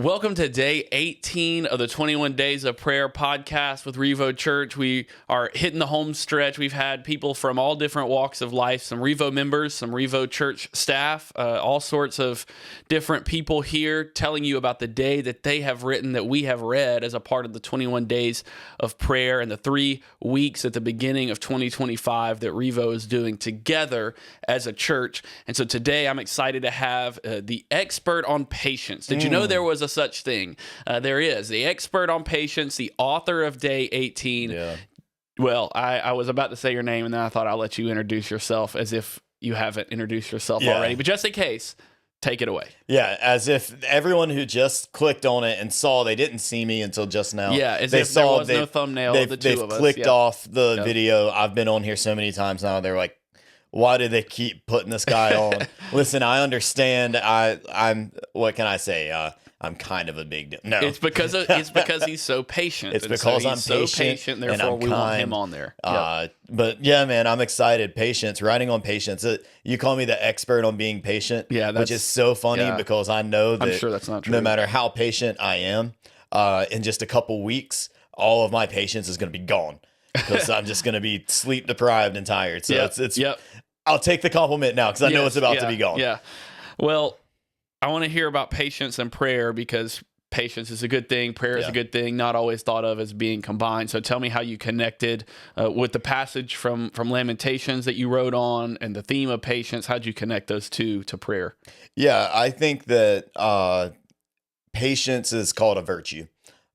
Welcome to day 18 of the 21 Days of Prayer podcast with REVO Church. We are hitting the home stretch. We've had people from all different walks of life, some REVO members, some REVO Church staff, all sorts of different people here telling you about the day that they have written that we have read as a part of the 21 Days of Prayer and the 3 weeks at the beginning of 2025 that REVO is doing together as a church. And so today I'm excited to have the expert on patience. Did you know there was a such thing? There is. The expert on patience, the author of day 18. Yeah. Well, I was about to say your name, and then I thought I'll let you introduce yourself as if you haven't introduced yourself already. But just in case, take it away. Yeah, as if everyone who just clicked on it and saw they didn't see me until just now. Yeah, as if there was no thumbnail of the two of us. They've clicked off the video. I've been on here so many times now. They're like, why do they keep putting this guy on? Listen, I understand. I'm what can I say? I'm kind of a big deal. No, it's because he's so patient. It's because I'm so patient. Therefore, we want him on there. But yeah, man, I'm excited. Patience, writing on patience. You call me the expert on being patient. Yeah, which is so funny because I know that I'm sure that's not true. No matter how patient I am, in just a couple weeks, all of my patience is going to be gone because I'm just going to be sleep deprived and tired. So it's. I'll take the compliment now because I know it's about to be gone. Yeah. Well, I want to hear about patience and prayer because patience is a good thing. Prayer is a good thing, not always thought of as being combined. So tell me how you connected with the passage from Lamentations that you wrote on and the theme of patience. How'd you connect those two to prayer? Yeah, I think that patience is called a virtue.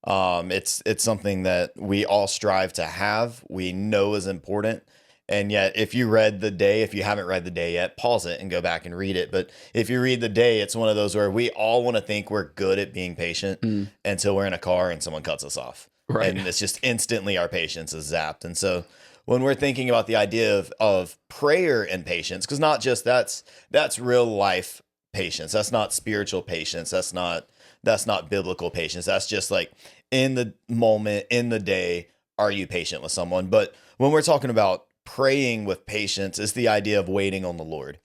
It's something that we all strive to have. We know is important. And yet, if you haven't read the day yet, pause it and go back and read it. But if you read the day, it's one of those where we all want to think we're good at being patient until we're in a car and someone cuts us off. Right. And it's just instantly our patience is zapped. And so when we're thinking about the idea of prayer and patience, because not just that's real life patience. That's not spiritual patience. That's not biblical patience. That's just like in the moment, in the day, are you patient with someone? But when we're talking about praying with patience, is the idea of waiting on the Lord.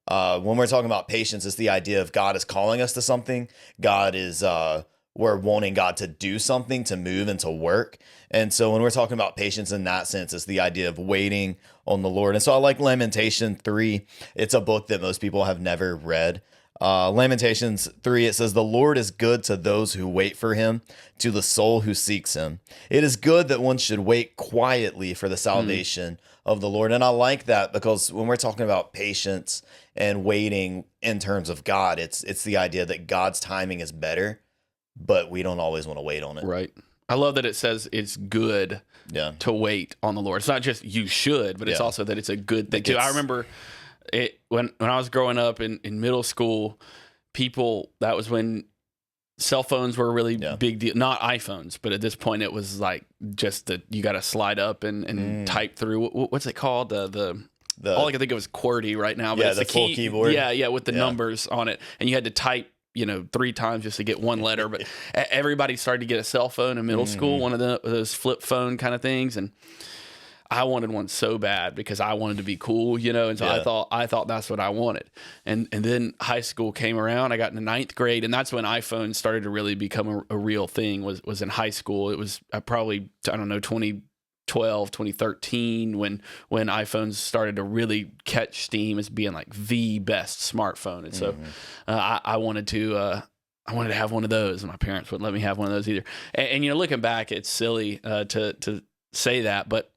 When we're talking about patience, it's the idea of God is calling us to something. We're wanting God to do something, to move and to work. And so when we're talking about patience in that sense, it's the idea of waiting on the Lord. And so I like Lamentation 3. It's a book that most people have never read. Lamentations 3, it says, "The Lord is good to those who wait for him, to the soul who seeks him. It is good that one should wait quietly for the salvation of the Lord." And I like that because when we're talking about patience and waiting in terms of God, it's the idea that God's timing is better, but we don't always want to wait on it. Right. I love that it says it's good to wait on the Lord. It's not just you should, but it's also that it's a good thing too. I remember when I was growing up in middle school, that was when cell phones were a really big deal. Not iPhones, but at this point it was like just that you got to slide up and type through. What's it called? All I can think of is QWERTY right now. But it's the full keyboard. Yeah, with the numbers on it. And you had to type 3 times just to get one letter. But everybody started to get a cell phone in middle school, one of those flip phone kind of things. And I wanted one so bad because I wanted to be cool, and so I thought that's what I wanted. And then high school came around. I got into 9th grade, and that's when iPhones started to really become a real thing. Was in high school. It was probably 2012, 2013 when iPhones started to really catch steam as being like the best smartphone. And so I wanted to have one of those, and my parents wouldn't let me have one of those either. And looking back, it's silly to say that, but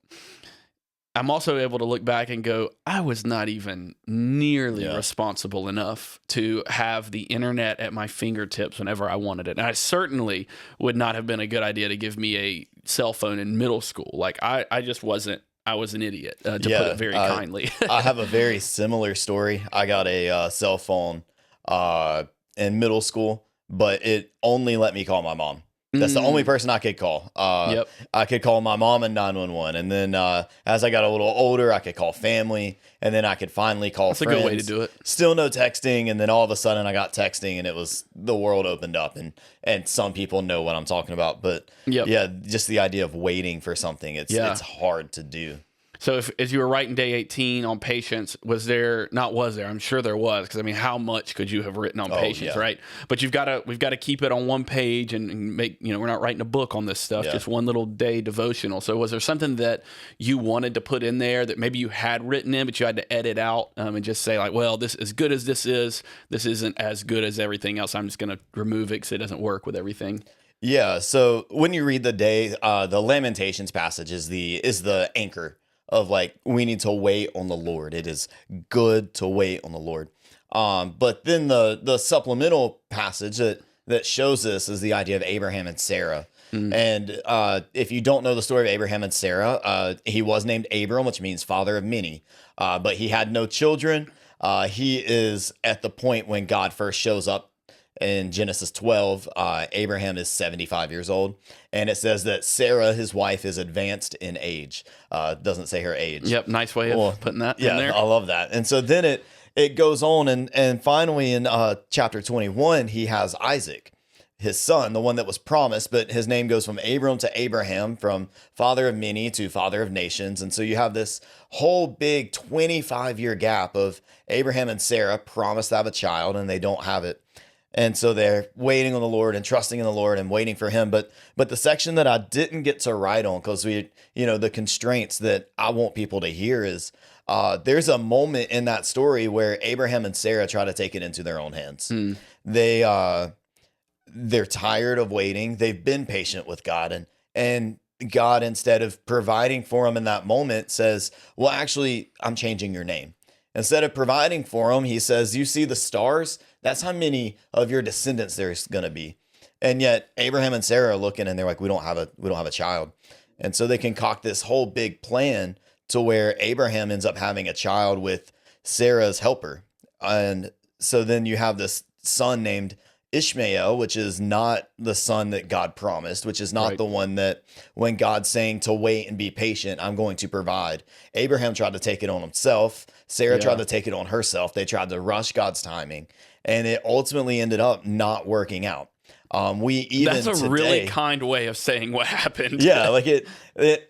I'm also able to look back and go, I was not even nearly responsible enough to have the internet at my fingertips whenever I wanted it. And I certainly would not have been a good idea to give me a cell phone in middle school. Like I just wasn't. I was an idiot, to put it very kindly. I have a very similar story. I got a cell phone in middle school, but it only let me call my mom. That's the only person I could call. I could call my mom and 911. And then as I got a little older, I could call family. And then I could finally call friends. That's a good way to do it. Still no texting. And then all of a sudden I got texting and the world opened up. And some people know what I'm talking about. But just the idea of waiting for something, it's hard to do. So if, as you were writing day 18 on patience, I'm sure there was, because I mean, how much could you have written on patience, right? But we've got to keep it on one page and make, we're not writing a book on this stuff, just one little day devotional. So was there something that you wanted to put in there that maybe you had written in, but you had to edit out and just say like, well, this, as good as this isn't as good as everything else. I'm just going to remove it because it doesn't work with everything. Yeah. So when you read the day, the Lamentations passage is the anchor of like, we need to wait on the Lord. It is good to wait on the Lord. But then the supplemental passage that shows this is the idea of Abraham and Sarah. And if you don't know the story of Abraham and Sarah, he was named Abram, which means father of many, but he had no children. He is at the point when God first shows up in Genesis 12. Abraham is 75 years old, and it says that Sarah, his wife, is advanced in age. Doesn't say her age. Yep, nice way of putting that in there. I love that. And so then it goes on, and finally in chapter 21, he has Isaac, his son, the one that was promised, but his name goes from Abram to Abraham, from father of many to father of nations. And so you have this whole big 25-year gap of Abraham and Sarah promised to have a child, and they don't have it. And so they're waiting on the Lord and trusting in the Lord and waiting for him. But the section that I didn't get to write on, because the constraints that I want people to hear is there's a moment in that story where Abraham and Sarah try to take it into their own hands. They're tired of waiting. They've been patient with God, and God, instead of providing for them in that moment, says, well, actually, I'm changing your name. Instead of providing for them, he says, you see the stars? That's how many of your descendants there's going to be. And yet Abraham and Sarah are looking, and they're like, we don't have a child. And so they concoct this whole big plan to where Abraham ends up having a child with Sarah's helper. And so then you have this son named Ishmael, which is not the son that God promised, which is not the one that when God's saying to wait and be patient, I'm going to provide. Abraham tried to take it on himself. Sarah tried to take it on herself. They tried to rush God's timing, and it ultimately ended up not working out. That's a really kind way of saying what happened. Yeah, like it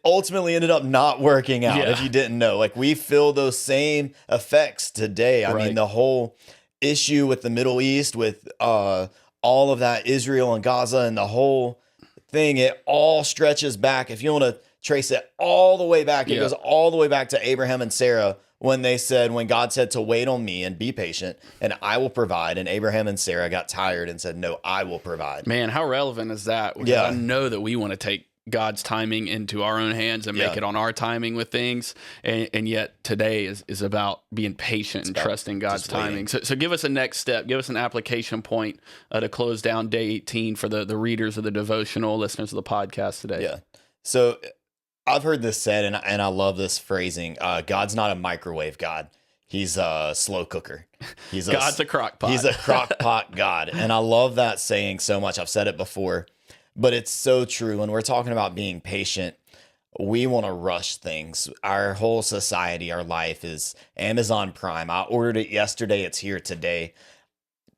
ultimately ended up not working out. If you didn't know, like we feel those same effects today. I mean, the whole issue with the Middle East, with all of that, Israel and Gaza and the whole thing, it all stretches back. If you want to trace it all the way back, it goes all the way back to Abraham and Sarah when God said to wait on me and be patient and I will provide. And Abraham and Sarah got tired and said, no, I will provide. Man, how relevant is that? Because I know that we want to take God's timing into our own hands and make it on our timing with things. And yet today is about being patient and trusting God's timing. So give us a next step. Give us an application point to close down day 18 for the readers of the devotional, listeners of the podcast today. Yeah. So I've heard this said, and I love this phrasing. God's not a microwave God. He's a slow cooker. God's a crock pot. He's a crock pot God. And I love that saying so much. I've said it before, but it's so true. When we're talking about being patient, we want to rush things. Our whole society, our life is Amazon Prime. I ordered it yesterday. It's here today.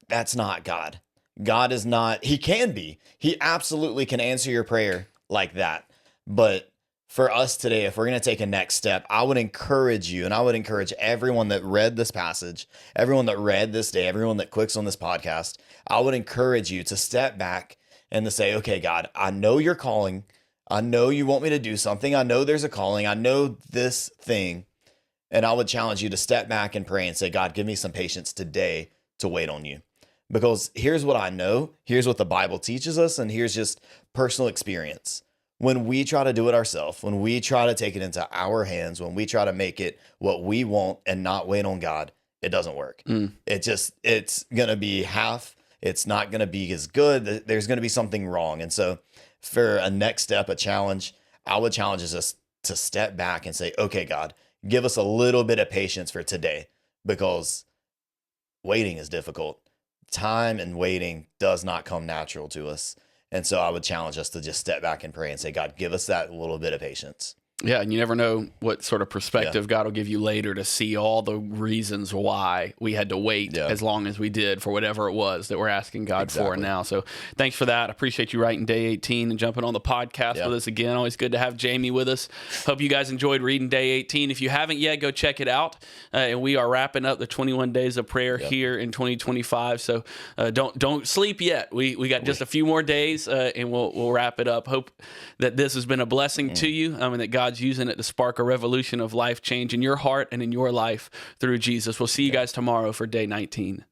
That's not God. God is not. He can be. He absolutely can answer your prayer like that. But for us today, if we're going to take a next step, I would encourage you, and I would encourage everyone that read this passage, everyone that read this day, everyone that clicks on this podcast, I would encourage you to step back and to say, okay, God, I know you're calling. I know you want me to do something. I know there's a calling. I know this thing. And I would challenge you to step back and pray and say, God, give me some patience today to wait on you. Because here's what I know. Here's what the Bible teaches us. And here's just personal experience. When we try to do it ourselves, when we try to take it into our hands, when we try to make it what we want and not wait on God, it doesn't work. It's going to be half. It's not going to be as good. There's going to be something wrong. And so for a next step, a challenge, I would challenge us to step back and say, okay, God, give us a little bit of patience for today, because waiting is difficult. Time and waiting does not come natural to us. And so I would challenge us to just step back and pray and say, God, give us that little bit of patience. Yeah, and you never know what sort of perspective God will give you later to see all the reasons why we had to wait as long as we did for whatever it was that we're asking God for now. So thanks for that. I appreciate you writing day 18 and jumping on the podcast with us again. Always good to have Jamie with us. Hope you guys enjoyed reading day 18. If you haven't yet, go check it out. And we are wrapping up the 21 days of prayer here in 2025. So don't sleep yet. We got just a few more days and we'll wrap it up. Hope that this has been a blessing to you and that God's using it to spark a revolution of life change in your heart and in your life through Jesus. We'll see you guys tomorrow for day 19.